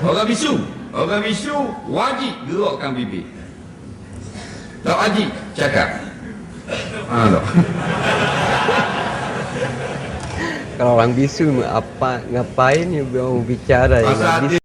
Orang bisu wajib gerakkan bibir. Tak wajib cakap. Tak. Kalau orang bisu apa ngapain ya mau bicara ya Pasal bisu.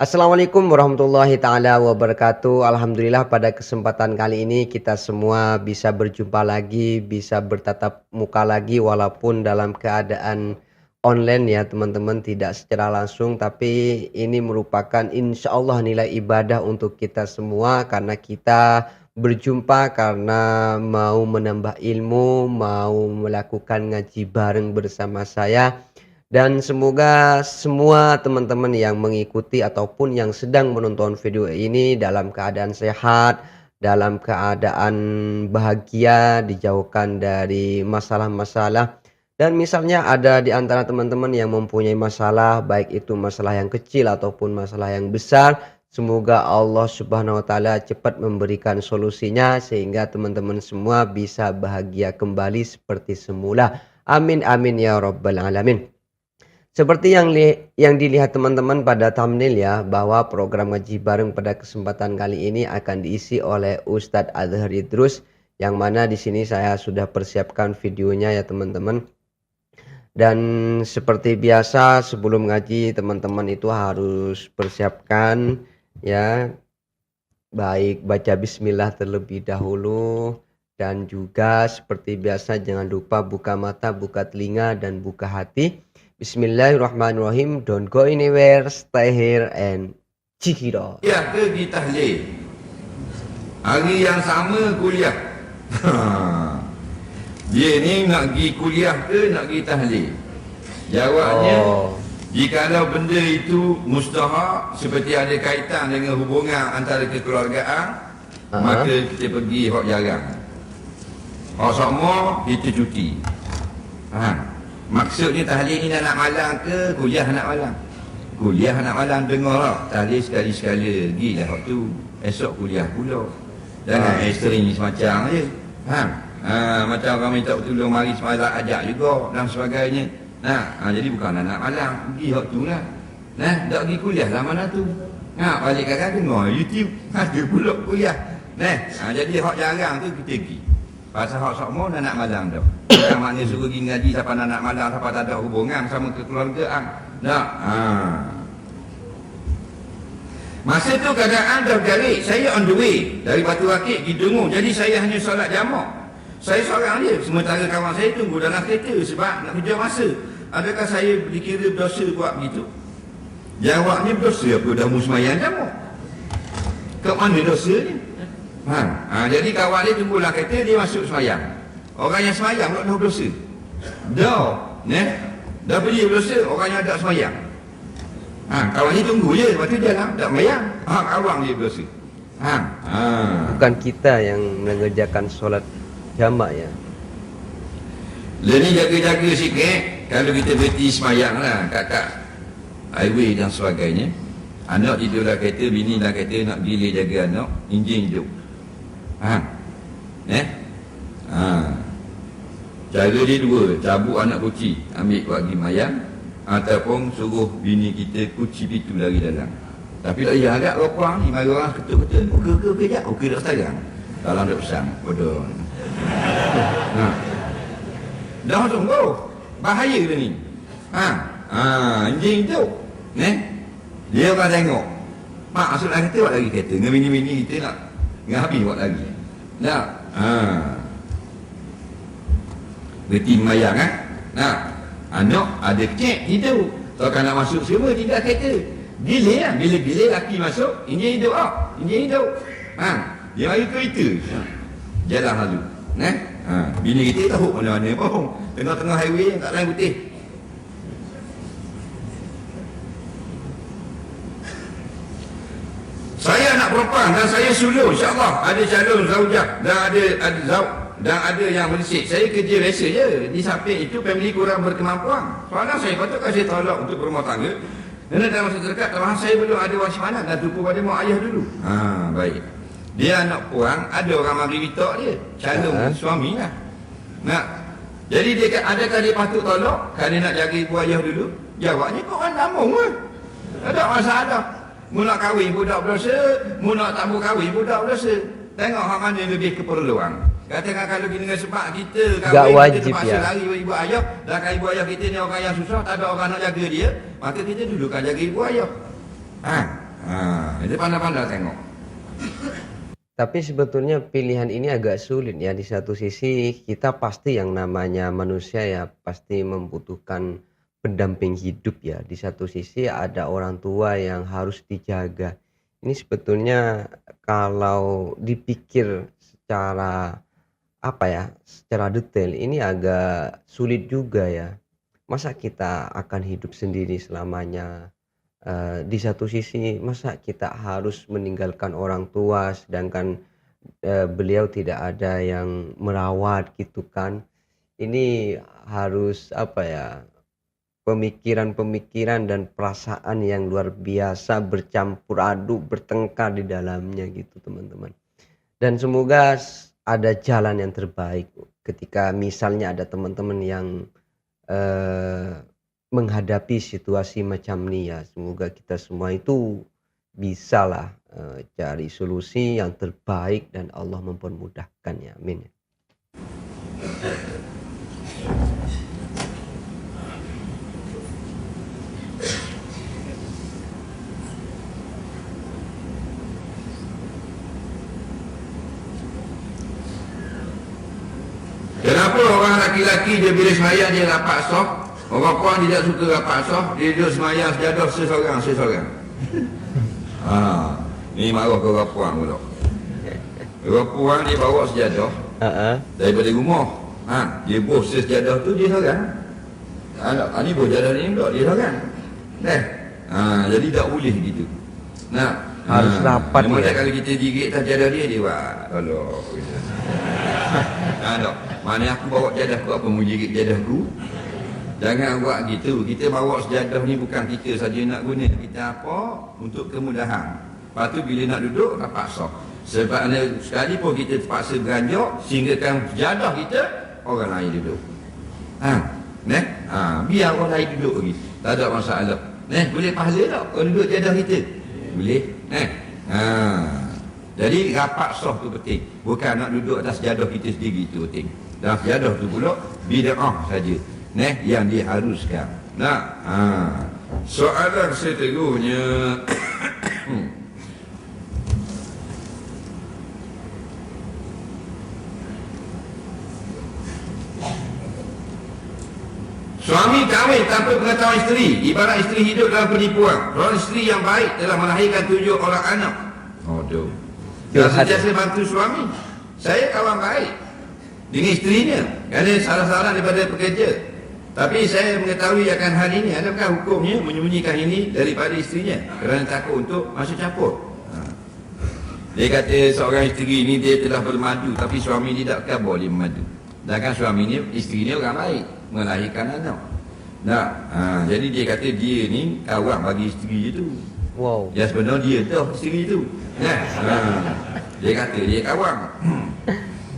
Assalamualaikum warahmatullahi taala wabarakatuh. Alhamdulillah pada kesempatan kali ini kita semua bisa berjumpa lagi, bisa bertatap muka lagi walaupun dalam keadaan online ya teman-teman, tidak secara langsung, tapi ini merupakan insya Allah nilai ibadah untuk kita semua karena kita berjumpa karena mau menambah ilmu, mau melakukan ngaji bareng bersama saya. Dan semoga semua teman-teman yang mengikuti ataupun yang sedang menonton video ini dalam keadaan sehat, dalam keadaan bahagia, dijauhkan dari masalah-masalah. Dan misalnya ada di antara teman-teman yang mempunyai masalah, baik itu masalah yang kecil ataupun masalah yang besar, semoga Allah Subhanahu wa taala cepat memberikan solusinya sehingga teman-teman semua bisa bahagia kembali seperti semula. Amin amin ya rabbal alamin. Seperti yang dilihat teman-teman pada thumbnail ya, bahwa program ngaji bareng pada kesempatan kali ini akan diisi oleh Ustadz Azhar Idrus, yang mana di sini saya sudah persiapkan videonya ya teman-teman. Dan seperti biasa sebelum ngaji teman-teman itu harus persiapkan ya, baik baca bismillah terlebih dahulu, dan juga seperti biasa jangan lupa buka mata, buka telinga, dan buka hati. Bismillahirrahmanirrahim. Don't go anywhere, stay here and check it out. Kuliah ke pergi tahlil? Hari yang sama kuliah. Dia ni nak pergi kuliah ke nak pergi tahlil? Jawabnya, jikalau benda itu mustahak seperti ada kaitan dengan hubungan antara kekeluargaan, maka kita pergi hak jarang. Hak sama kita cuti. Maksudnya tahlil ni nak malam ke kuliah nak malam? Kuliah nak malam dengar lah. Tahlil sekali-sekala pergilah hak tu. Esok kuliah pula. Jangan ekstrim semacam je. Macam orang minta tolong mari semalam ajak juga dan sebagainya. Jadi bukan nak malam, pergi hak tu lah. Tak pergi kuliah lah mana tu. Balik kakak dengar YouTube, ada pula kuliah. Jadi hak jarang tu kita pergi. Pasal hak sama nak malam dah. Bukan maknanya suruh pergi ngaji siapa nak malam, siapa tak ada hubungan sama kekeluargaan. Tak. Masa tu keadaan dah bergarik. Saya on the way dari Batu Rakit pergi Dengung. Jadi saya hanya solat jamak. Saya seorang je. Sementara kawan saya tunggu dalam kereta sebab nak kejar masa. Adakah saya dikira berdosa buat begitu? Jawabnya berdosa apa dah musmayang jamak. Ke mana dosa ni? Jadi kawan dia tunggulah kereta, dia masuk semayang. Orang yang semayang tak tahu berdosa. Dah pergi berdosa, orang yang tak semayang. Kawan dia tunggu je, lepas tu dia tak semayang. Kawan dia berdosa. Bukan kita yang mengerjakan solat jamak ya. Jadi jaga-jaga sikit. Kalau kita berhenti semayang lah kat highway dan sebagainya, anak tidur dalam kereta, bini dalam kereta nak gila jaga anak, enjin hidup. Cara dia dua, cabut anak kuci, ambil buat pergi mayang, ataupun suruh bini kita kuci pintu dari dalam. Tapi tak payah agak ropang ni, mari orang ketuk-ketuk, okey kejap, okey dah sekarang. Dalam dah pesan, bodoh. Dah tunggu, bahaya dah ni. Anjing tu, dia akan tengok. Mak masuk dalam kereta, buat lagi kereta. Dengan bini-bini kita nak, dengan habis buat lagi. Tak? Berhenti memayang anak ada cek hidup. Kalau nak masuk semua tidak kereta. Gila lah. Bila laki masuk, enjin hidup enjin hidup. Dia mari kereta. Jalan lalu. Bini kita tahu mana-mana pun. Tengah-tengah highway kat lain putih. Saya anak perempuan dan saya sulung, insya-Allah ada calon zaujah dan ada zauj dan ada yang menisik. Saya kerja biasa je. Di samping itu family kurang berkemampuan. Soalnya saya patut kasih tolong untuk berumah tangga. Dan dalam masa terdekat tambahan saya belum ada wasimanan dan tupu pada mak ayah dulu. Baik. Dia anak puang, ada orang mari minta dia, calon suami lah. Nak. Jadi dia adakah dia patut tolak kerana nak jaga ibu ayah dulu? Jawabnya kau kan tamu kan. Tak ada masalah. Mu nak kahwin budak berdosa, mu nak tak mau kahwin budak berdosa. Tengok hak mana lebih keperluan. Katakan kalau kita dengan sebab kita kahwin, wajib, kita terpaksa ya. lari ibu ayah, dan kalau ibu ayah kita ni orang yang susah, tak ada orang nak jaga dia, maka kita dulukan jaga ibu ayah. Itu pandai-pandai tengok. Tapi sebetulnya pilihan ini agak sulit ya. Di satu sisi kita pasti yang namanya manusia ya pasti membutuhkan pendamping hidup ya. Di satu sisi ada orang tua yang harus dijaga. Ini sebetulnya kalau dipikir secara apa ya, secara detail ini agak sulit juga ya. Masa kita akan hidup sendiri selamanya? Di satu sisi masa kita harus meninggalkan orang tua sedangkan beliau tidak ada yang merawat gitu kan. Ini harus apa ya, pemikiran-pemikiran dan perasaan yang luar biasa bercampur aduk, bertengkar di dalamnya gitu teman-teman. Dan semoga ada jalan yang terbaik ketika misalnya ada teman-teman yang menghadapi situasi macam ini ya. Semoga kita semua itu bisalah cari solusi yang terbaik dan Allah mempermudahkannya. Amin. Kenapa orang laki-laki dia bila sembahyang dia rapat soft, orang puan tidak suka rapat soft, dia duduk sembahyang sejadah seseorang. Ni marah ke orang puan pula. Orang puan dia bawa sejadah daripada rumah. Dia bos sejadah tu dia seorang. Ni bos sejadah ni pula dia seorang. Jadi tak boleh gitu. Harus rapat ya. ya. Kalau kita dirit atas jadah dia buat tolong gitu. Tak. Mana aku bawa jadah aku, apa mau jirit jadahku? Jangan buat gitu. Kita bawa sejadah ni bukan kita saja nak guna. Kita apa? Untuk kemudahan. Lepas tu bila nak duduk, rapat soft. Sebab sekali pun kita terpaksa beranjak, sehinggakan sejadah kita, orang lain duduk. Biar orang lain duduk lagi. Tak ada masalah. Boleh pahala tak kalau duduk jadah kita? Boleh. Jadi rapat soft tu penting. Bukan nak duduk atas sejadah kita sendiri tu penting. Dan sejadah tu pula bid'ah saja. Yang diharuskan. Soalan seterusnya. Suami kahwin tanpa pengetahuan isteri, ibarat isteri hidup dalam penipuan. Seorang isteri yang baik telah melahirkan 7 orang anak. Dan sentiasa bantu suami. Saya kawan baik dengan isterinya kerana salah-salah daripada pekerja. Tapi saya mengetahui akan hal ini. Adakah hukumnya menyembunyikan ini daripada isterinya kerana takut untuk masuk campur? Dia kata seorang isteri ini dia telah bermadu, tapi suami dia takkan boleh memadu. Sedangkan suami ni, isteri ni orang baik, melahirkan anak. Jadi dia kata dia ni kawan bagi isteri itu. Wow. Ya sebenarnya dia tu isteri itu. Dia kata dia kawan.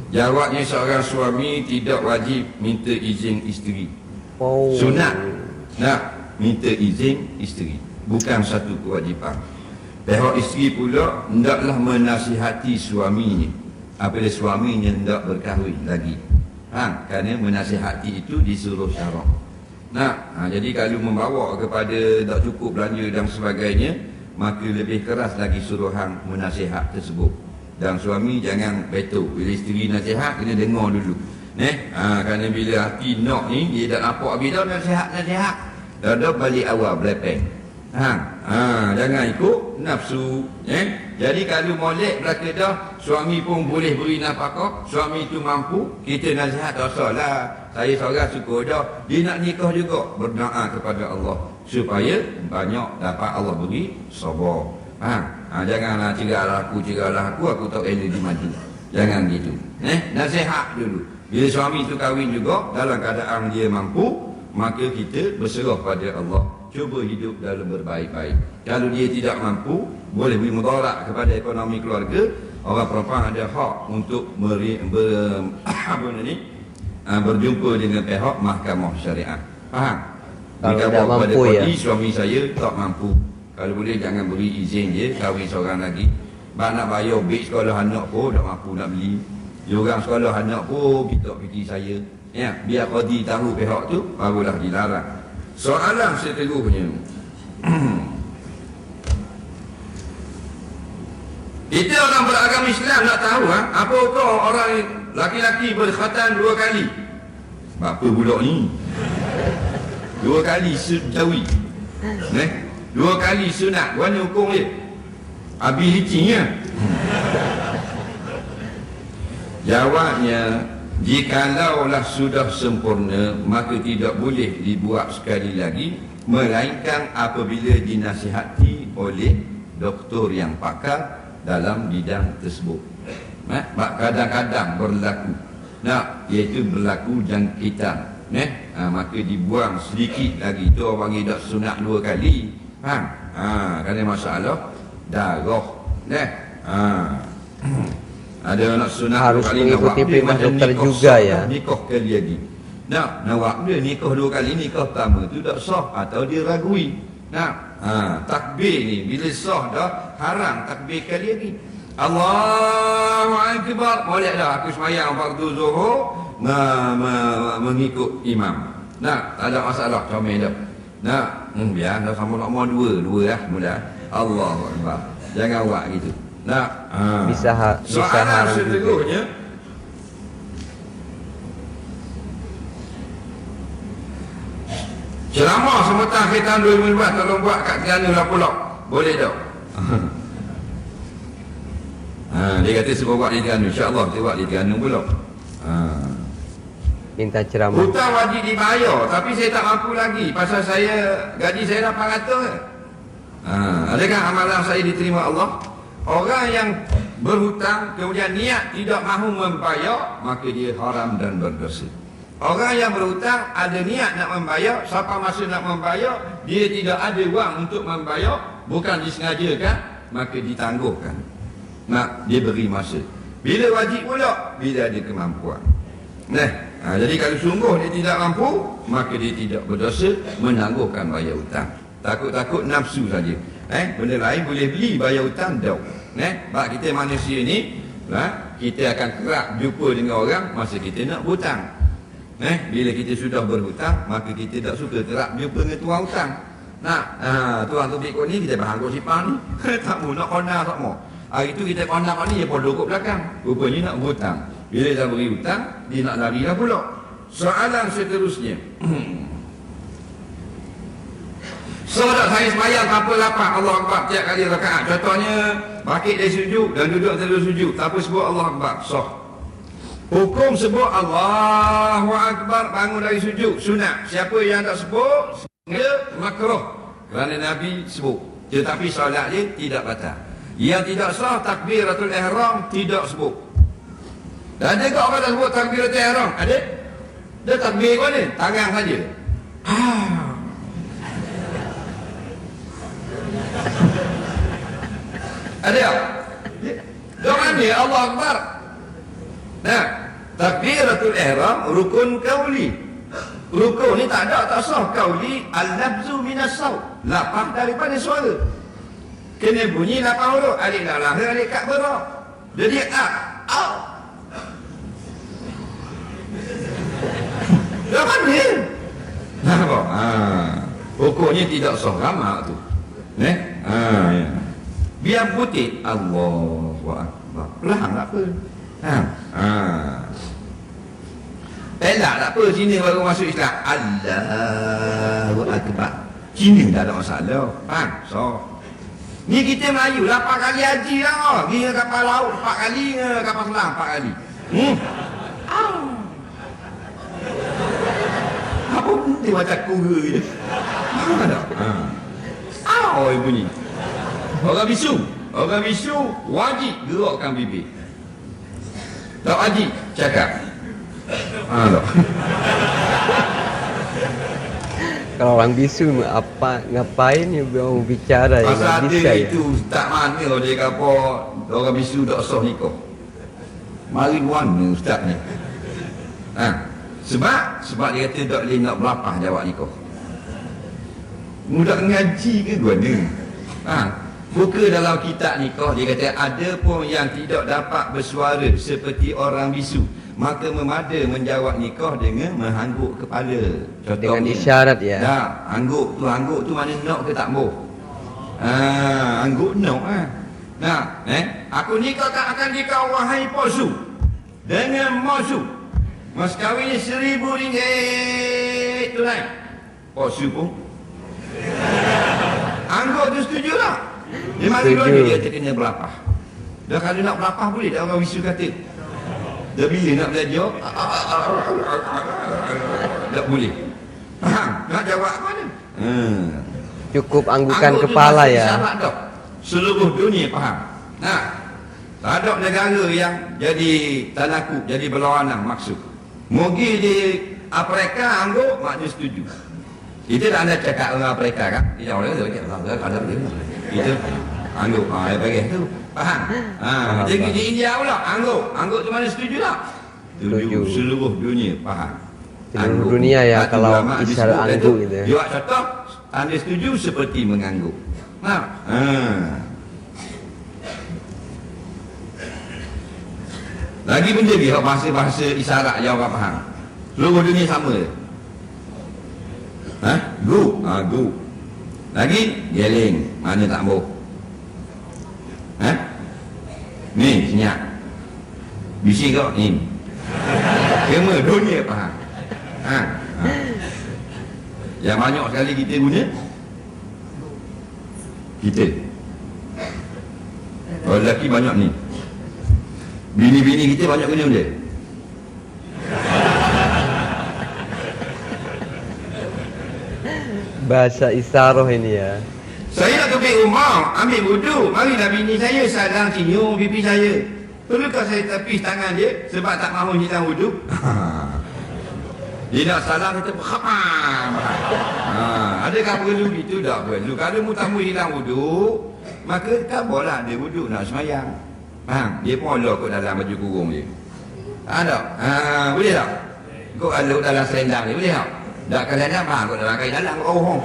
Jawabnya seorang suami tidak wajib minta izin isteri. Sunat nak minta izin isteri, bukan satu kewajipan. Pihak isteri pula hendaklah menasihati suaminya apabila suaminya hendak berkahwin lagi. Kerana menasihati itu disuruh syarak. Jadi kalau membawa kepada tak cukup belanja dan sebagainya, maka lebih keras lagi suruhan menasihat tersebut. Dan suami jangan betul. Bila isteri nasihat, kena dengar dulu. Kerana bila hati nak ni, dia tak nampak habis dah nasihat. Dah balik awal belepeng. Jangan ikut nafsu. Jadi kalau molek belaka dah, suami pun boleh beri nafkah, suami itu mampu, kita nasihat tak salah. Saya seorang syukur dah. Dia nak nikah juga, berdoa kepada Allah supaya banyak dapat Allah beri sabar. Janganlah cerahlah aku tak elok di maju. Jangan gitu. Nasihat dulu. Bila suami itu kahwin juga dalam keadaan dia mampu, maka kita berserah pada Allah. Cuba hidup dalam berbaik-baik. Kalau dia tidak mampu, boleh beri mudarat kepada ekonomi keluarga, orang perempuan ada hak untuk berjumpa dengan pihak mahkamah syariat. Faham? Kalau Jika tidak bawa kepada mampu, ya. kodi, suami saya tak mampu. Kalau boleh jangan beri izin je kahwin seorang lagi. Nak bayar bil sekolah anak pun tak mampu nak beli. Diorang sekolah anak pun kita fikir saya. Ya, biar kodi tahu pihak tu barulah dilarang. Soalan seterusnya. Kita orang beragama Islam nak tahu apa hukum orang laki-laki berkhatan 2 kali. Apa pula ni? 2 kali sunjawi. 2 kali sunat. Mana hukum dia? Habis licingnya. Jawabnya, jikalau sudah sempurna, maka tidak boleh dibuat sekali lagi, melainkan apabila dinasihati oleh doktor yang pakar dalam bidang tersebut. Kadang-kadang berlaku, iaitu berlaku jangkitan, maka dibuang sedikit lagi. Itu orang tidak sunat 2 kali. Faham? Kerana masalah darah. Ada nak sunat Harus 2 kali, mengikuti nawak dia perintah macam dokter nikah juga, sah, ya. Nikah kali lagi. Nawak dia nikah 2 kali, nikah pertama tu tak sah atau dia ragui. Takbir ni bila sah dah, haram takbir kali lagi. Allahu Akbar. Boleh dah aku sembahyang fardu zuhur mengikut imam. Tak ada masalah, comel dah. Biar dah sama-sama dua lah mula. Allahu Akbar. Jangan buat gitu. Bisa Soalan haram juga. seterusnya. Ceramah sementara akhir tahun 2015 tolong buat kat Terengganu lah pula. Boleh tak? Dia kata semua buat di Terengganu. InsyaAllah kita buat di Terengganu pula. Minta ceramah. Hutang wajib dibayar, tapi saya tak mampu lagi. Pasal saya, gaji saya 800. Adakah amalan saya diterima Allah? Orang yang berhutang kemudian niat tidak mahu membayar, maka dia haram dan berdosa. Orang yang berhutang ada niat nak membayar, sampai masa nak membayar dia tidak ada wang untuk membayar, bukan disengajakan, maka ditangguhkan. Dia beri masa. Bila wajib pula? Bila ada kemampuan. Jadi kalau sungguh dia tidak mampu, maka dia tidak berdosa menangguhkan bayar hutang. Takut-takut nafsu saja. Benda lain boleh beli, bayar hutang dah. Sebab kita manusia ni, kita akan kerap jumpa dengan orang masa kita nak berhutang. Bila kita sudah berhutang, maka kita tak suka kerap jumpa dengan tuan hutang. Tuan tu pikir ni kita bahang kau sipang ni. Tak mau nak kona tak mau. Hari tu kita kona ni dia pun duduk belakang. Rupanya nak berhutang. Bila dah beri hutang, dia nak lari dah pula. Soalan seterusnya. Tak saya sembahyang tanpa lapar Allah Akbar tiap kali rakaat. Contohnya bangkit dari sujud dan duduk terus sujud, tanpa sebut Allah Akbar, sah. Hukum sebut Allahu Akbar bangun dari sujud sunat. Siapa yang tak sebut dia makruh, kerana Nabi sebut. Tetapi solat dia tidak batal. Yang tidak sah takbiratul ihram tidak sebut. Dan ada ke orang tak sebut takbiratul ihram? Ada? Dia takbir kau ni tangan saja. Ada tak? Doa ni Allah Akbar. Takbiratul ihram rukun kauli. Rukun ni tak ada, tak sah. Kauli al-lafzu minas saut. Lapah daripada suara. Kena bunyi lapah huruf. Alif lam lahir, alif kat berah. Jadi doa ni. Nampak? Rukun tidak sah ramak tu. Ya. Biar putih Allahu Akbar. Perlahan tak apa. Elak tak apa. Cina baru masuk Islam. Allahu Akbar. Cina tak ada masalah. Faham? So ni kita Melayu 8 kali haji lah. Pergi kapal laut 4 kali, kapal selam 4 kali. Apa pun dia macam kura je. Faham tak? Dia bunyi. Orang bisu wajib gerakkan bibir. Tak wajib cakap. Tak. Kalau orang bisu ngapain ya mau bicara ya, nggak Pasal ada bisa ya. itu tak mana dia kata orang bisu tak sah nikah. Mari mana ustaz ni. Sebab dia kata tak boleh nak berlapah jawab nikah. Mudah ngaji ke gua ni? Buka dalam kitab nikah dia kata ada pun yang tidak dapat bersuara seperti orang bisu, maka memada menjawab nikah dengan mengangguk kepala. Contohnya, Dengan isyarat ya. Angguk tu mana nak ke tak boh? Angguk nak aku nikah tak akan nikah wahai posu dengan mosu. Mas kahwinnya RM1,000 tunai. Posu pun angguk tu setuju tak? Dia mari Setuju. dia kata kena berlapah. Dah kalau nak berlapah boleh tak orang bisu kata? Dah bila nak belajar? Tak boleh. Faham? Nak jawab apa mana? Cukup anggukan Angguk tu kepala bahasa ya. isyarat tak? Seluruh dunia faham. Tak ada negara yang jadi tanaku, jadi berlawanan maksud. Mogi di Afrika angguk maknanya setuju. Itu tak anda cakap dengan Afrika kan? Dia orang tu ada dia. Itu angguk. Dia bagi tu. Faham? Jadi di India pula angguk tu mana setuju tak? Setuju. Seluruh dunia faham. Seluruh dunia ya Batu kalau ulama isyarat disebut angguk itu, gitu ya. Jawab contoh, anda setuju seperti mengangguk. Lagi benda dia bahasa-bahasa isyarat yang orang faham. Seluruh dunia sama je. Gu. Lagi geling, mana tak boh. Ni senyap. Bisi kau ni. Semua dunia faham. Yang banyak sekali kita guna kita. Kalau lelaki banyak ni. Bini-bini kita banyak guna benda. Bahasa isyarat ini ya. Saya nak pergi rumah, ambil wuduk. Marilah bini saya salam cium pipi saya. Perlukah saya tepis tangan dia sebab tak mahu hilang wuduk? Dia nak salam kita adakah perlu gitu? Tak perlu. Kalau mu tak mahu hilang wuduk, maka tak boleh dia wuduk nak semayang. Faham? Dia pun Allah kot dalam baju kurung dia. Tak? Boleh tak? Kau Allah dalam selendang dia, boleh tak? Tak selendang, faham? Kau dalam kain dalam, kau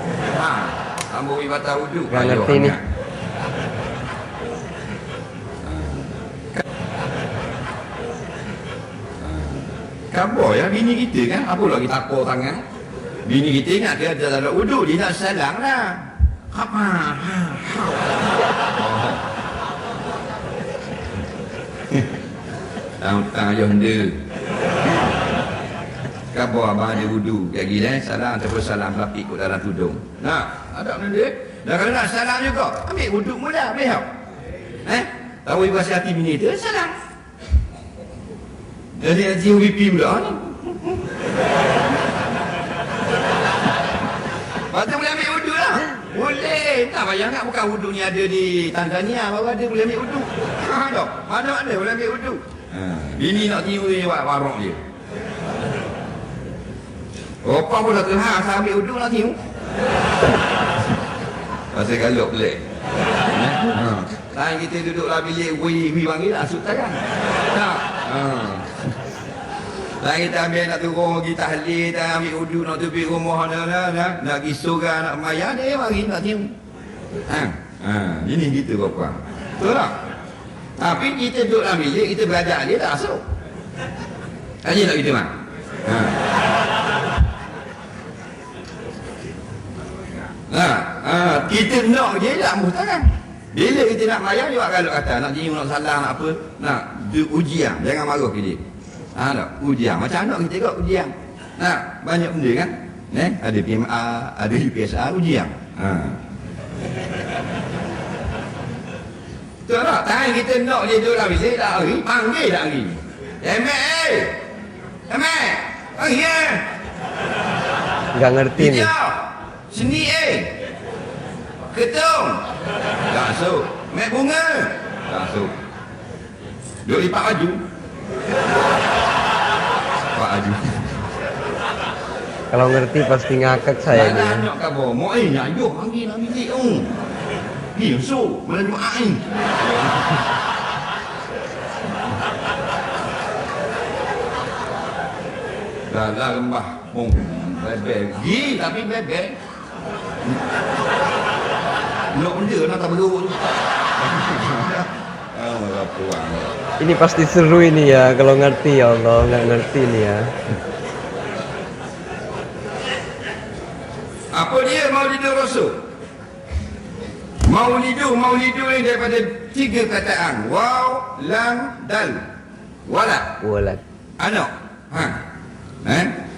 Ambo ibadah wuduk. Nggak ngerti ni. Khabar ya bini kita kan, apa lagi takut tangan. Bini kita ingat dia ada wuduk, dia nak salam lah. Tang ayah henda. Khabar abang ada wuduk. Kayak gila salam ataupun salam lapik kat dalam tudung. Ada benda. Dan kalau nak salam juga, ambil wuduk mula, ambil tak? Tahu ibu kasih hati bini tu, salam. Jadi cium pipi pula ni. Lepas tu boleh ambil wuduk lah. Boleh. Tak payah nak bukan wuduk ni ada di Tanzania. Baru ada boleh ambil wuduk. Tak. Mana boleh ambil wuduk. Bini nak cium dia buat warok dia. Opang pun dah terhang asal ambil wuduk nak cium. Pasal galuk pelik. Lain kita duduklah bilik wi panggil lah asuk tangan. Tak. Lain kita ambil nak turun pergi tahlil, tak ambil wuduk nak pergi rumah nak pergi surga nak mayat dia mari nak cium. Ini kita bapa. Betul tak? Tapi kita duduk dalam bilik, kita belajar dia tak asuk. Tanya tak kita mak? Kita nak je tak mustakan. Bila kita nak mayang juga kalau kata nak cium nak salam nak apa, nak ujian, jangan marah ke dia. Tak, ujian. Macam anak kita juga ujian. Banyak benda kan? Ada PMA, ada UPSA, ujian. Betul tak? Tangan kita nak dia duduk dalam bilik tak hari, panggil tak hari. Emek! Panggil ya! Nggak ngerti nih. Seni ketung tak masuk. Mek bunga tak masuk. Duduk lipat baju. Lipat baju. Kalau ngerti pasti ngakak saya Mana ini. anak khabar, mau nak ayuh panggil nak bilik tu. Pergi masuk, malam Jumaat ni. Dah rembah pun bebek. Gi tapi bebek. Nak benda nak tak beruk tu. Oh, puang. Ini pasti seru ini ya kalau ngerti ya Allah, nggak ngerti ini ya. Apa dia Maulidur Rasul? Maulidu ni daripada 3 kataan. Waw, lam, dal. Wala. Walad. Anak.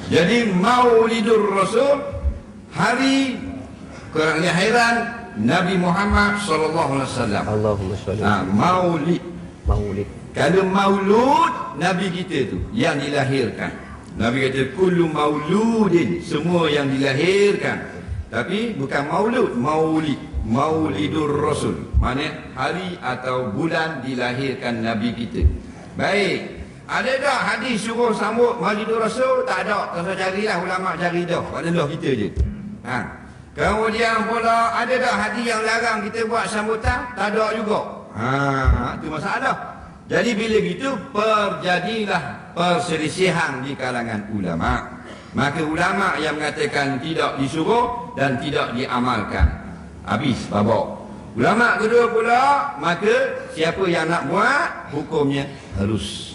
Jadi Maulidur Rasul, hari kelahiran Nabi Muhammad sallallahu alaihi wasallam. Allahumma sholli. Maulid. Maulid. Kalau maulud Nabi kita tu yang dilahirkan. Nabi kata kullu mauludin, semua yang dilahirkan. Tapi bukan maulud, maulid. Maulidur Rasul, maknanya hari atau bulan dilahirkan Nabi kita. Baik. Ada tak hadis suruh sambut Maulidur Rasul? Tak ada. Kau carilah ulama cari dah. Pada kita je. Kemudian pula ada tak hadis yang larang kita buat sambutan? Tak ada juga. Itu masalah. Jadi bila gitu terjadilah perselisihan di kalangan ulama. Maka ulama yang mengatakan tidak disuruh dan tidak diamalkan, habis babak. Ulama kedua pula, maka siapa yang nak buat hukumnya harus.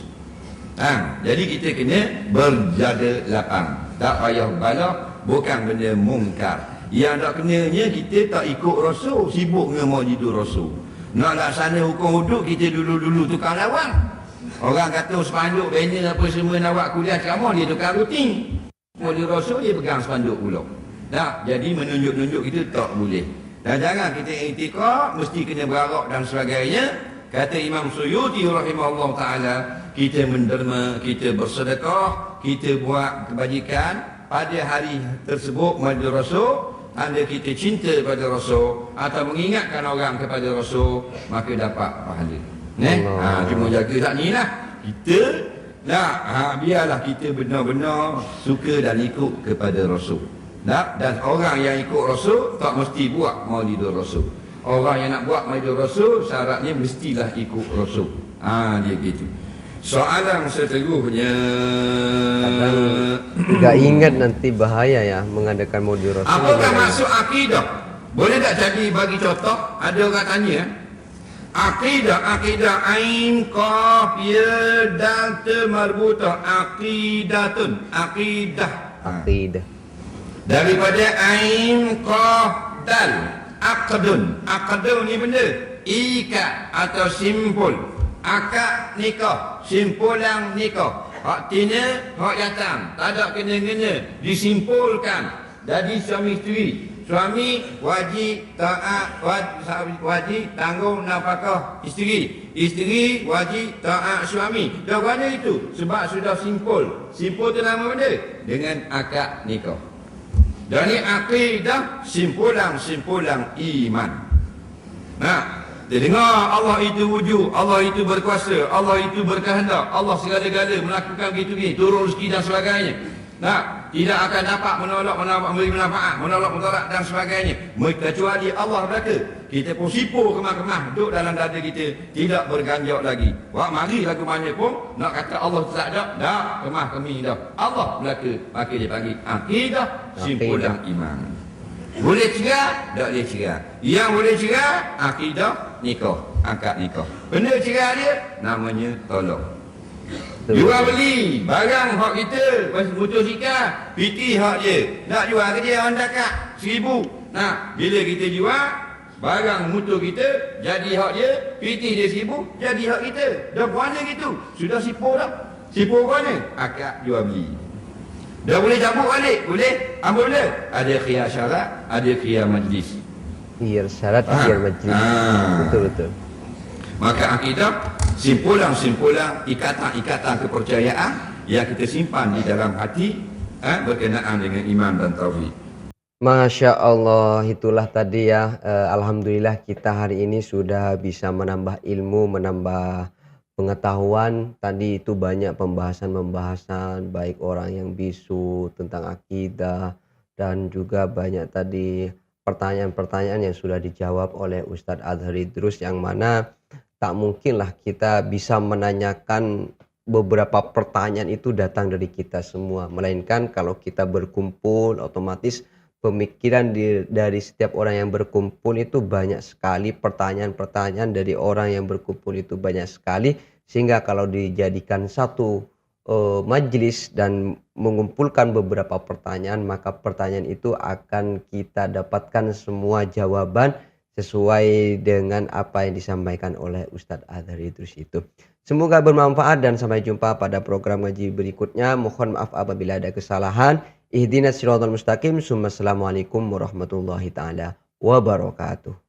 Jadi kita kena berjaga lapang. Tak payah bala, bukan benda mungkar. Yang tak kenanya kita tak ikut Rasul, sibuk dengan Maulidur Rasul. Nak laksana hukum hudud, kita dulu-dulu tukar lawan. Orang kata spanduk banner apa semua nak buat kuliah ceramah, dia tukar rutin. Maulidur Rasul dia pegang spanduk pula. Jadi menunjuk-nunjuk itu tak boleh. Dan jangan kita i'tikad mesti kena berarak dan sebagainya. Kata Imam Suyuti rahimahullah ta'ala, kita menderma, kita bersedekah, kita buat kebajikan pada hari tersebut Maulidur Rasul. Anda kita cinta pada Rasul atau mengingatkan orang kepada Rasul, maka dapat pahala. Cuma jaga tak ni lah. Kita biarlah kita benar-benar suka dan ikut kepada Rasul. Dan orang yang ikut Rasul tak mesti buat Maulidur Rasul. Orang yang nak buat Maulidur Rasul syaratnya mestilah ikut Rasul. Dia gitu. Soalan seterusnya, Kadang nggak ingat nanti bahaya ya mengadakan Maulidur Rasul. apakah maksud akidah? Boleh tak jadi bagi contoh? Ada orang tanya, Akidah ain qaf ya dal ta marbutah, aqidatun, akidah. Daripada ain qaf dal, aqdun. Aqdun ni benda ikat atau simpul. Akad nikah, simpulan nikah. Hak tina, hak yatam, tak ada kena-kena, disimpulkan. Jadi suami isteri. Suami wajib taat, wajib tanggung nafkah isteri. Isteri wajib taat suami. Dah mana itu? Sebab sudah simpul. Simpul tu nama benda? Dengan akad nikah. Dan ni akidah simpulan iman. Dia dengar Allah itu wujud, Allah itu berkuasa, Allah itu berkehendak, Allah segala-gala melakukan begitu-begitu, turun rezeki dan sebagainya. Tidak akan dapat memberi manfaat, menolak mudarat dan sebagainya. Kecuali Allah belaka. Kita pun sipur kemah-kemah, duduk dalam dada kita, tidak berganjak lagi. Mari lagu mana pun, nak kata Allah tak ada, dah kemah-kemih dah. Allah belaka, maka dia panggil akidah simpulan iman. Boleh cerai, tak boleh cerai. Yang boleh cerai, akidah nikah, akad nikah. Benda cerai dia, namanya tolak. Jual beli barang hak kita, motosikal, PT hak dia. Nak jual ke dia Honda Kak 1000. Bila kita jual barang motor kita jadi hak dia, PT dia 1000 jadi hak kita. Dah mana gitu? Sudah sipur dah. Sipur mana? Akad jual beli. Dah boleh cabut balik? Boleh? Ambil boleh? Ada khiyar syarat, ada khiyar majlis. Khiyar syarat, khiyar majlis. Betul. Maka akidah simpulan ikatan kepercayaan yang kita simpan di dalam hati berkenaan dengan iman dan tauhid. Masya Allah, itulah tadi ya. Alhamdulillah kita hari ini sudah bisa menambah ilmu, menambah pengetahuan. Tadi itu banyak pembahasan-pembahasan, baik orang yang bisu tentang akidah dan juga banyak tadi pertanyaan-pertanyaan yang sudah dijawab oleh Ustadz Adhar Idrus, yang mana tak mungkinlah kita bisa menanyakan beberapa pertanyaan itu datang dari kita semua, melainkan kalau kita berkumpul otomatis pemikiran dari setiap orang yang berkumpul itu banyak sekali, pertanyaan-pertanyaan dari orang yang berkumpul itu banyak sekali, sehingga kalau dijadikan satu, majelis dan mengumpulkan beberapa pertanyaan, maka pertanyaan itu akan kita dapatkan semua jawaban sesuai dengan apa yang disampaikan oleh Ustadz Adhar Idrus itu. Semoga bermanfaat dan sampai jumpa pada program ngaji berikutnya. Mohon maaf apabila ada kesalahan. Ihdinas siratal mustaqim. Assalamualaikum warahmatullahi taala wabarakatuh.